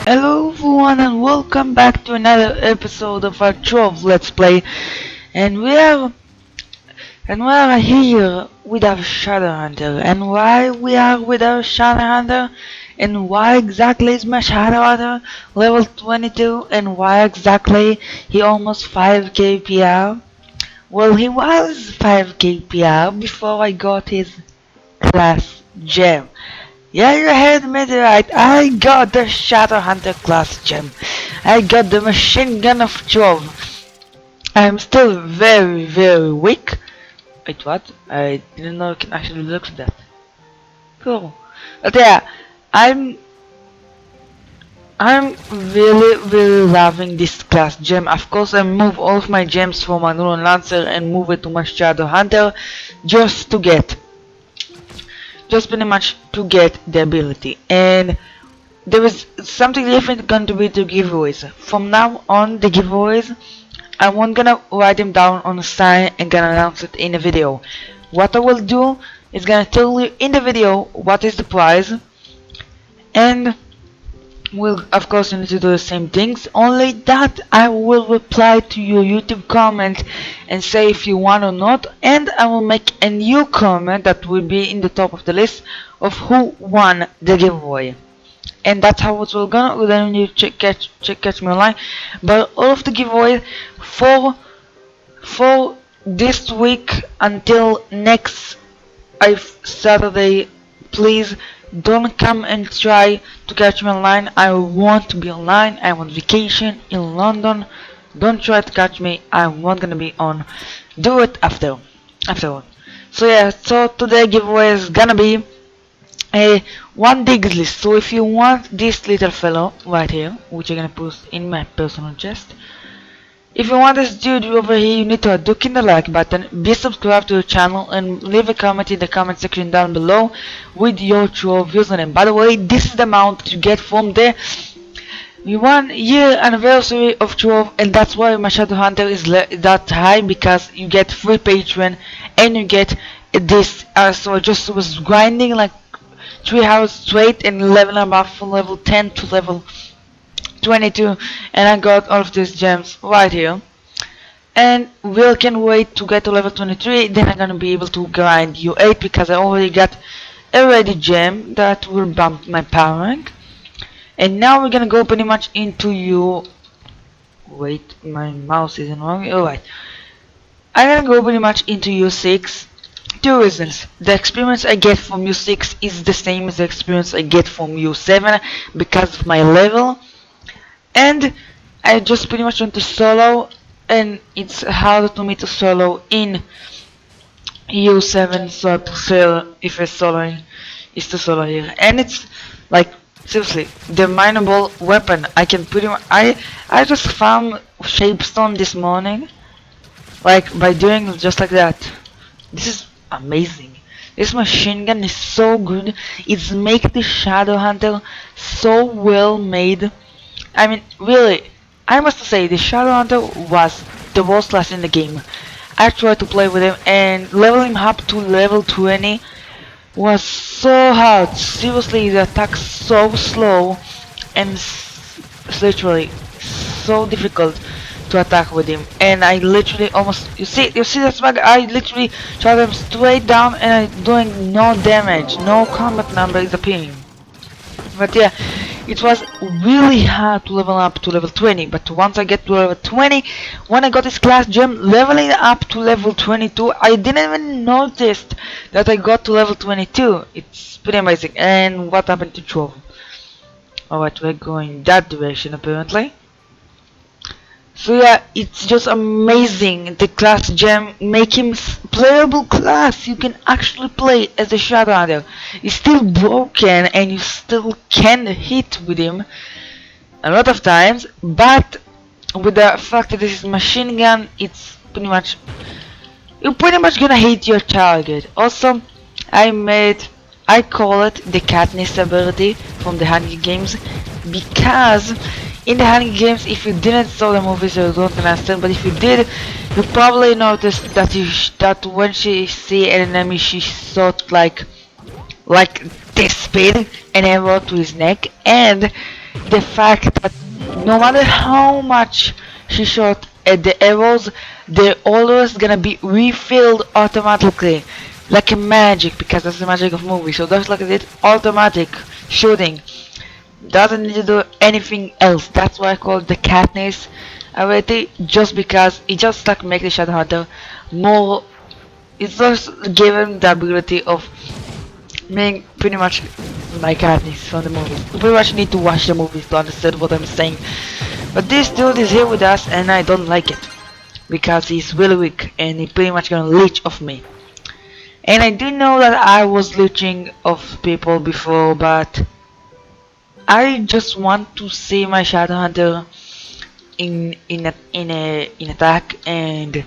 Hello everyone and welcome back to another episode of our Trove Let's Play, and we are here with our Shadow Hunter. And why we are with our Shadow Hunter, and why exactly is my Shadow Hunter level 22, and why exactly he almost 5k PR? Well, he was 5k PR before I got his class gem. Yeah, you heard me right. I got the Shadow Hunter class gem. I got the machine gun of Trove. I'm still very weak. Wait, what? I didn't know I can actually look at that. Cool. But yeah, I'm I'm really loving this class gem. Of course, I move all of my gems from my Rune Lancer and move it to my Shadow Hunter just to get just pretty much to get the ability. And there is something different going to be to giveaways. From now on, the giveaways, I won't gonna write them down on a sign and gonna announce it in a video. What I will do is gonna tell you in the video what is the prize, and will of course you need to do the same things. Only that I will reply to your YouTube comment and say if you want or not, and I will make a new comment that will be in the top of the list of who won the giveaway. And that's how it will go. We don't need to catch me online. But all of the giveaways for this week until next Saturday, please don't come and try to catch me online. I won't be online. I'm on vacation in London. Don't try to catch me. I'm not gonna be on. Do it afterward. So yeah, so today giveaway is gonna be a one digs list. So if you want this little fellow right here, which I'm gonna post in my personal chest, if you want this dude over here, you need to click the like button, be subscribed to the channel, and leave a comment in the comment section down below with your Trove username. By the way, this is the amount that you get from the 1 year anniversary of Trove, and that's why my Shadow Hunter is that high, because you get free Patreon and you get this. So I just was grinding like 3 hours straight and leveling up from level 10 to level 22, and I got all of these gems right here. And we can wait to get to level 23, then I'm gonna be able to grind U8 because I already got a ready gem that will bump my power rank. And now we're gonna go pretty much into U. Wait, my mouse isn't wrong. Alright. I'm gonna go pretty much into U6. Two reasons. The experience I get from U6 is the same as the experience I get from U7 because of my level. And I just pretty much want to solo, and it's harder to me to solo in U7, so I prefer if I soloing is to solo here. And it's like seriously the mineable weapon. I can pretty much I just found Shapestone this morning, like by doing just like that. This is amazing. This machine gun is so good. It's make the Shadow Hunter so well made. I mean, really, I must say the Shadow Hunter was the worst class in the game. I tried to play with him and leveling him up to level 20 was so hard. Seriously, the attack so slow and literally so difficult to attack with him. And I literally almost, you see that swag? I literally shot him straight down and I'm doing no damage. No combat number is appearing. But yeah, it was really hard to level up to level 20, but once I get to level 20, when I got this class gem, leveling up to level 22, I didn't even notice that I got to level 22. It's pretty amazing. And what happened to Trove? Alright, we're going that direction apparently. So yeah, it's just amazing. The class gem make him playable class. You can actually play as a Shadow Hunter. He's still broken and you still can hit with him a lot of times, but with the fact that this is machine gun, it's pretty much you're pretty much gonna hit your target. Also, I call it the Katniss ability from the Hunger Games, because in the Hunger Games, if you didn't saw the movies, you don't understand. But if you did, you probably noticed that that when she see an enemy, she thought like this speed and arrow to his neck, and the fact that no matter how much she shot at the arrows, they're always gonna be refilled automatically, like a magic, because that's the magic of movies. So just like it, automatic shooting doesn't need to do anything else. That's why I call it the Katniss ability, just because it just like make the Shadow Hunter more. It's just given the ability of being pretty much like Katniss from the movies. You pretty much need to watch the movies to understand what I'm saying. But this dude is here with us, and I don't like it because he's really weak and he pretty much gonna leech off me. And I do know that I was leeching off people before, but I just want to see my Shadow Hunter in attack, and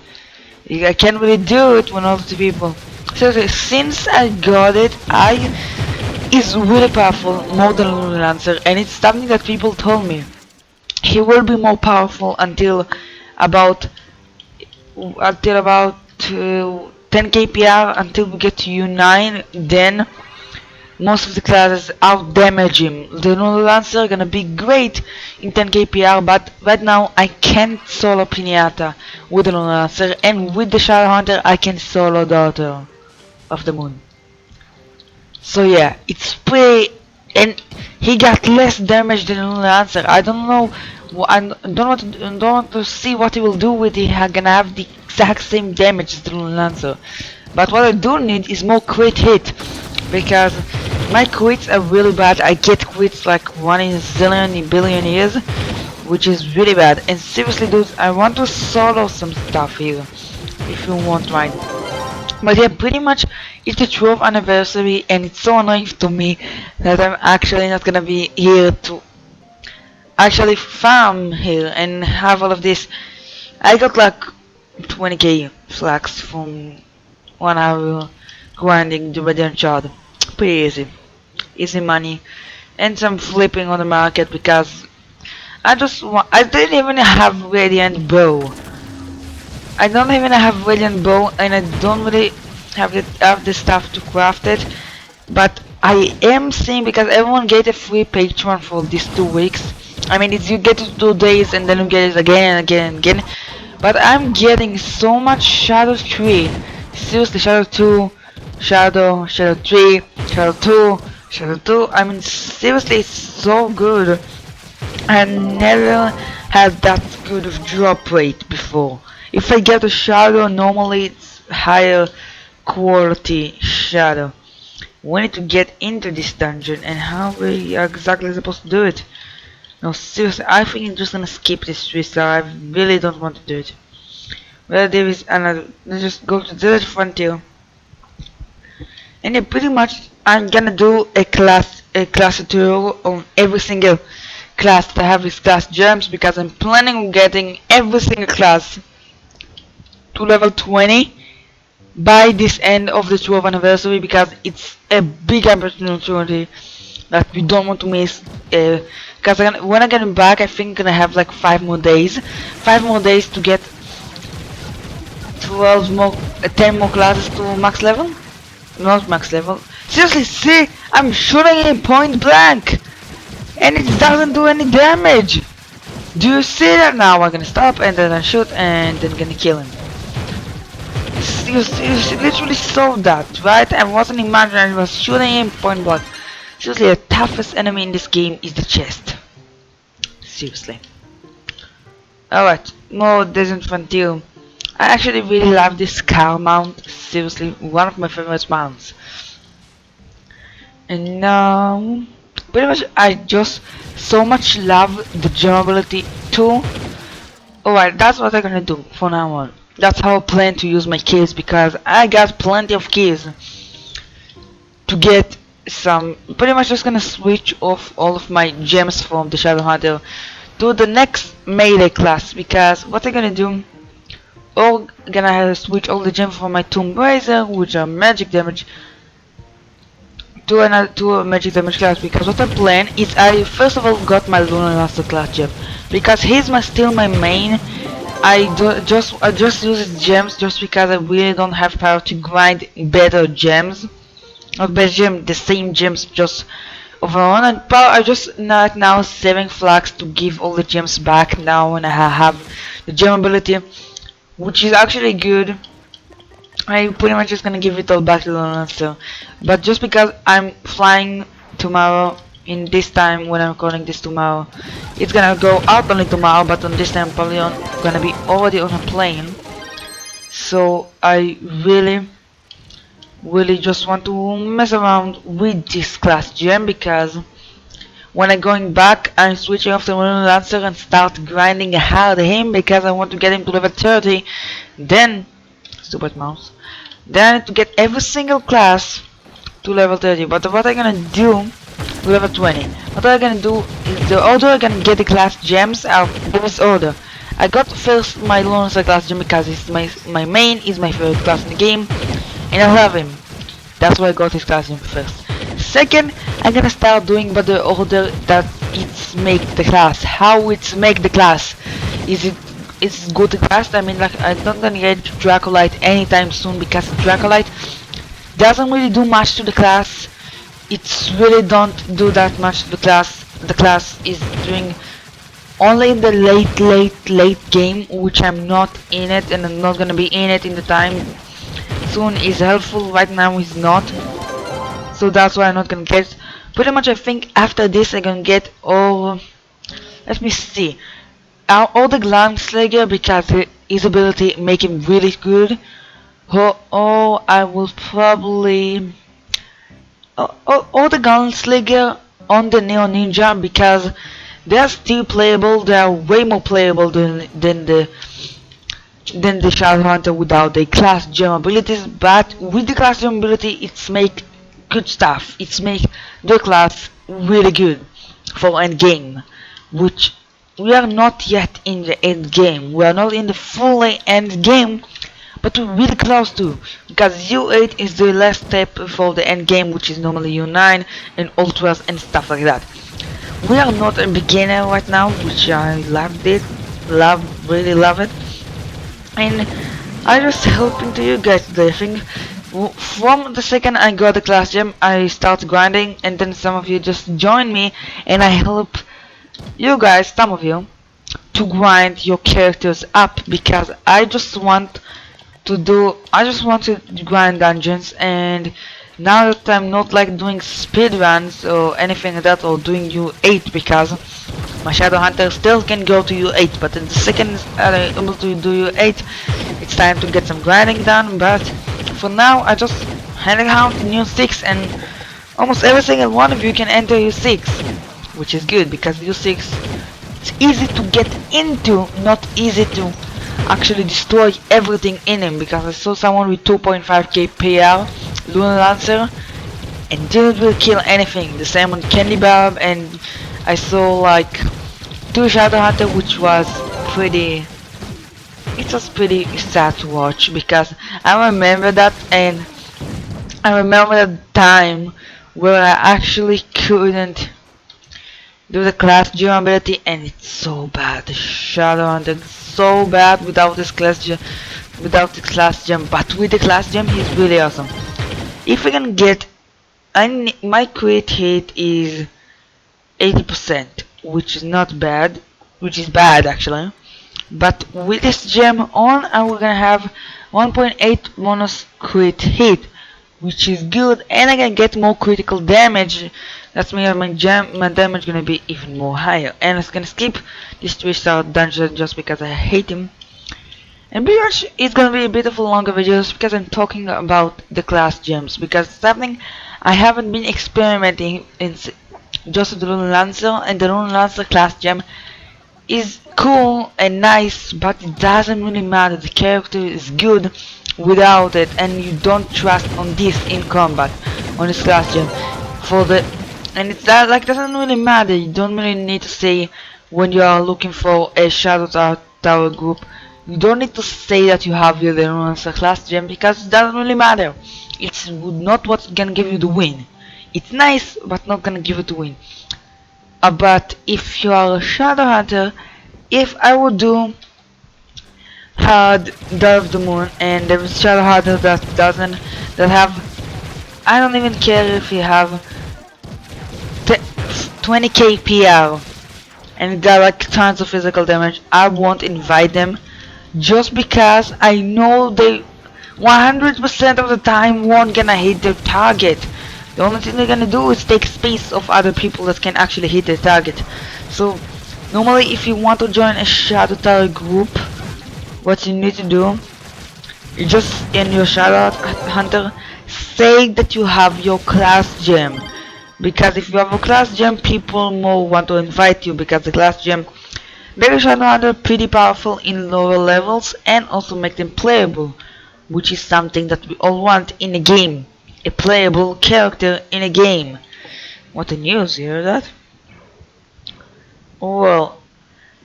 I can't really do it when all the people. So since I got it, I is really powerful, more than Lunar Lancer, and it's something that people told me. He will be more powerful about until about 10 kpr until we get to U9. Then most of the classes out damage him. The Lunar Lancer gonna be great in 10 kpr, but right now I can't solo Pinata with the Lunar Lancer, and with the Shadow Hunter I can solo Daughter of the Moon. So yeah, it's pretty, and he got less damage than Lunar Lancer. I don't know. I don't want to see what he will do with it. He's gonna have the exact same damage as the Lunar Lancer. But what I do need is more crit hit, because my crits are really bad. I get crits like 1 in a zillion, in billion years, which is really bad. And seriously, dudes, I want to solo some stuff here, if you won't mind. But yeah, pretty much it's the 12th anniversary, and it's so annoying to me that I'm actually not gonna be here to actually farm here and have all of this. I got like 20k flags from 1 hour grinding the Radiant Shard. Pretty easy. Easy money. And some flipping on the market, because I didn't even have Radiant Bow. I don't even have Radiant Bow, and I don't really have the stuff to craft it. But I am seeing, because everyone get a free Patreon for these 2 weeks. I mean, you get it 2 days and then you get it again and again and again. But I'm getting so much Shadow 3. Seriously, Shadow 2, Shadow 3, Shadow 2, Shadow 2. I mean, seriously, it's so good. I never had that good of drop rate before. If I get a Shadow, normally it's higher quality Shadow. We need to get into this dungeon, and how we are exactly supposed to do it. No, seriously, I think I'm just gonna skip this 3-star. I really don't want to do it. Well, there is another. Let's just go to the frontier. And yeah, pretty much I'm gonna do a class tutorial on every single class that have these class gems, because I'm planning on getting every single class to level 20 by this end of the 12th anniversary, because it's a big opportunity that we don't want to miss. Because when I get back, I think I'm gonna have like 5 more days. 5 more days to get 10 more classes to max level. Not max level. Seriously, see, I'm shooting him point blank, and it doesn't do any damage. Do you see that? Now I'm gonna stop, and then I shoot, and then gonna kill him. You literally saw that, right? I wasn't imagining, I was shooting him point blank. Seriously, the toughest enemy in this game is the chest. Seriously. Alright, more Desert Frontier. I actually really love this car mount. Seriously, one of my favorite mounts. And now, pretty much I just so much love the gem ability too. Alright, that's what I'm gonna do for now on. That's how I plan to use my keys, because I got plenty of keys to get some. Pretty much just gonna switch off all of my gems from the Shadow Hunter to the next melee class, because what I'm gonna do, or gonna switch all the gems from my Tomb Raiser, which are magic damage, to a magic damage class, because what I plan is I first of all got my Lunar Lancer class gem, because he's still my main. I just use gems just because I really don't have power to grind better gems. Not better gems, the same gems, just overall. And I just not now saving flags to give all the gems back now when I have the gem ability, which is actually good. I pretty much just gonna give it all back to the monster, but just because I'm flying tomorrow in this time when I'm recording this tomorrow, it's gonna go out only tomorrow, but on this time probably gonna be already on a plane. So I really just want to mess around with this class gem, because when I'm going back, I'm switching off the Rune Lancer and start grinding hard him because I want to get him to level 30. Then, stupid mouse. Then I need to get every single class to level 30. But what I'm gonna do to level 20? What I'm gonna do is the order I'm gonna get the class gems out this order. I got first my Rune Lancer class gem because it's my main is my favorite class in the game, and I love him. That's why I got his class gem first. Second, I'm gonna start doing by the order that it's make the class. How it's make the class. It's good class. I mean, like, I'm not gonna get Dracolite anytime soon because Dracolite doesn't really do much to the class. It's really don't do that much to the class. The class is doing only in the late game, which I'm not in it, and I'm not gonna be in it in the time soon. Is helpful. Right now is not. So that's why I'm not gonna get. Pretty much I think after this I'm gonna get all. Let me see. All the Gunslinger because his ability make him really good. Oh, I will probably. All the Gunslinger on the Neo Ninja because they are still playable. They are way more playable than the Shadow Hunter without the class gem abilities. But with the class gem ability, it's make good stuff. It's make the class really good for end game, which we are not yet in the end game. We are not in the full end game, but we're really close to, because U8 is the last step for the end game, which is normally U9 and Ultras and stuff like that. We are not a beginner right now, which I really love it, and I just helping to you guys today. I think from the second I got the class gem, I start grinding, and then some of you just join me, and I help you guys, some of you, to grind your characters up, because I just want to grind dungeons. And now that I'm not like doing speed runs or anything like that, or doing U8, because my Shadow Hunter still can go to U8, but in the second I'm able to do U8, it's time to get some grinding done. But for now I just hang out in U6, and almost every single one of you can enter U6, which is good because U6 it's easy to get into, not easy to actually destroy everything in him, because I saw someone with 2.5k PR Rune Lancer and didn't really kill anything. The same on Candy Barb, and I saw like 2 Shadow Hunter, which was pretty, it was pretty sad to watch, because I remember that, and I remember the time where I actually couldn't do the class gem ability, and it's so bad. The Shadow Hunter is so bad without this class gem, but with the class gem he's really awesome. If we can get, my crit hit is 80%, which is not bad, which is bad actually. But with this gem on, we're gonna have 1.8 bonus crit hit, which is good, and I can get more critical damage. That means my damage gonna be even more higher. And I'm gonna skip this 3-star dungeon just because I hate him. And pretty much it's gonna be a bit of a longer video just because I'm talking about the class gems, because it's something I haven't been experimenting in just with the Rune Lancer, and the Rune Lancer class gem is cool and nice, but it doesn't really matter. The character is good without it, and you don't trust on this in combat on this class gem for the, and it's that like doesn't really matter. You don't really need to say when you are looking for a Shadow Tower group. You don't need to say that you have the Rune Lancer class gem, because it doesn't really matter. It's not what's gonna give you the win. It's nice, but not gonna give you the win. But if you are a Shadow Hunter, if I would do hard Dark of the Moon, and there is Shadow Hunter that have, I don't even care if you have 20k PR and got like tons of physical damage, I won't invite them just because I know they 100% of the time won't gonna hit their target. The only thing they're gonna do is take space of other people that can actually hit their target. So normally if you want to join a Shadow Tower group, what you need to do, you just in your Shadow Hunter say that you have your class gem, because if you have a class gem, people more want to invite you, because the class gem make Shadow Hunter pretty powerful in lower levels and also make them playable, which is something that we all want in a game. A playable character in a game. What a news, you hear that? Well,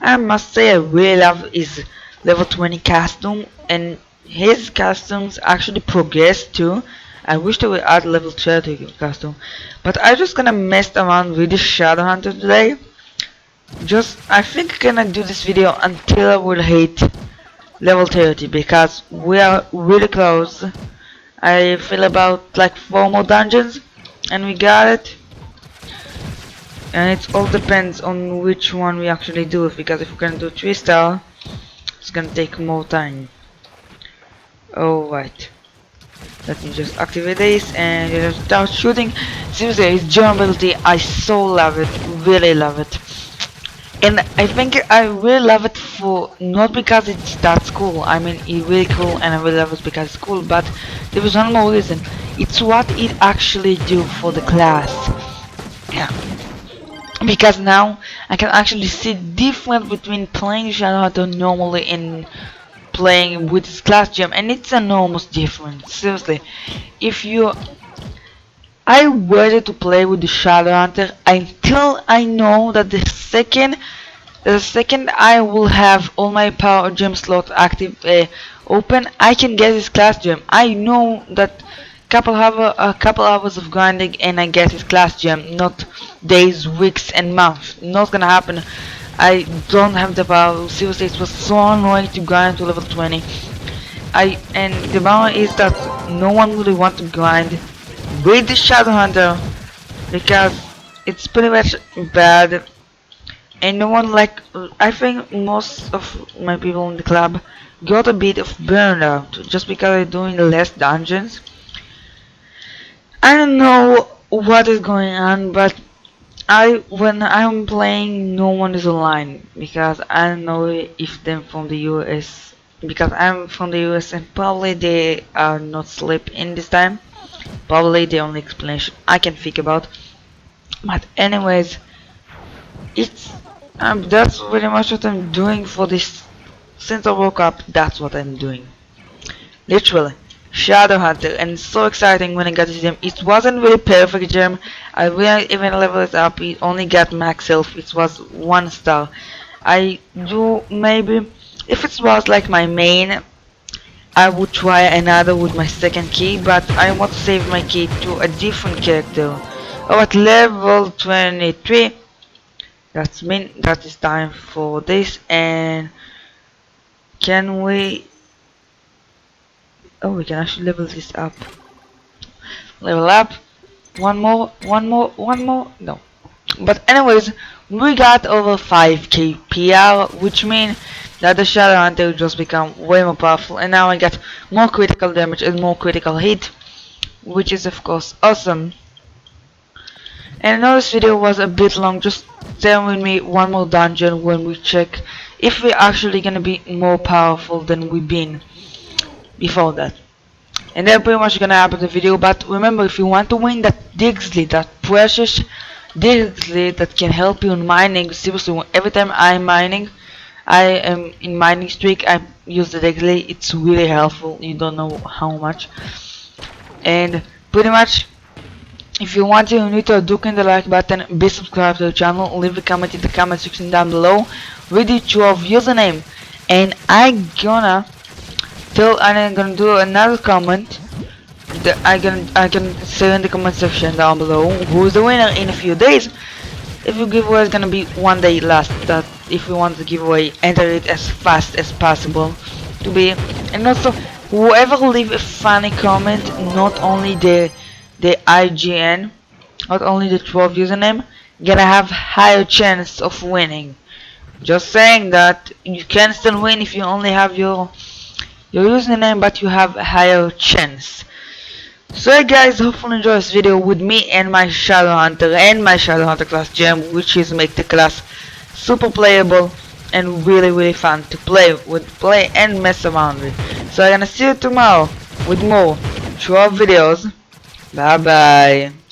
I must say I really love his level 20 costume, and his costumes actually progress too. I wish they would add level 30 costume, but I'm just gonna mess around with the Shadow Hunter today. I think I'm gonna do this video until I will hit level 30, because we are really close. I feel about like 4 more dungeons and we got it. And it all depends on which one we actually do, because if we're gonna do 3 star, it's gonna take more time. Alright. Let me just activate this and just start shooting. Seriously, his jump ability, I so love it, really love it. And I think I really love it for, not because it's that cool, I mean it's really cool and I really love it because it's cool, but there is one more reason. It's what it actually do for the class. Yeah. Because now I can actually see difference between playing Shadow Hunter normally and playing with his class gem, and it's an enormous difference. Seriously, if you I waited to play with the Shadow Hunter until I know that the second I will have all my power gem slots active open, I can get his class gem. I know that a couple hours of grinding and I get his class gem, not days, weeks and months. Not gonna happen. I don't have the power. Seriously, it was so annoying to grind to level 20. And the problem is that no one really wants to grind with the Shadow Hunter because it's pretty much bad, and no one like. I think most of my people in the club got a bit of burnout just because they're doing less dungeons. I don't know what is going on, but when I'm playing, no one is online because I don't know if they're from the US, because I'm from the US and probably they are not sleep in this time. Probably the only explanation I can think about. But anyways, it's that's pretty much what I'm doing for this. Since I woke up, that's what I'm doing. Literally. Shadow Hunter, and it's so exciting when I got this gem. It wasn't really perfect gem. I really even leveled it up. It only got max health. It was 1 star. I do maybe if it was like my main, I would try another with my second key, but I want to save my key to a different character. Oh, at level 23. That's mean that is time for this, and can we? Oh, we can actually level this up. Level up. One more, one more, one more. No. But anyways, we got over 5k PR, which means that the Shadow Hunter just become way more powerful, and now I got more critical damage and more critical hit, which is of course awesome. And I know this video was a bit long, just stay with me one more dungeon when we check if we're actually gonna be more powerful than we've been before that. And then pretty much gonna happen in the video, but remember, if you want to win that Dixley, that precious Dixley that can help you in mining, seriously, every time I'm mining, I am in mining streak, I use the Dixley. It's really helpful, you don't know how much. And pretty much, if you want to, you need to click the like button, be subscribed to the channel, leave a comment in the comment section down below with the Trove username, and I'm gonna do another comment that I can say in the comment section down below who's the winner in a few days. If your giveaway is gonna be 1 day last, that if you want the giveaway, enter it as fast as possible to be. And also, whoever leave a funny comment, not only the IGN, not only the Trove username, gonna have higher chance of winning. Just saying that you can still win if you only have your username, but you have a higher chance. So yeah, guys, hopefully enjoy this video with me and my Shadow Hunter and my Shadow Hunter class gem, which is make the class super playable and really fun to play and mess around with. So I'm gonna see you tomorrow with more Trove videos. Bye bye.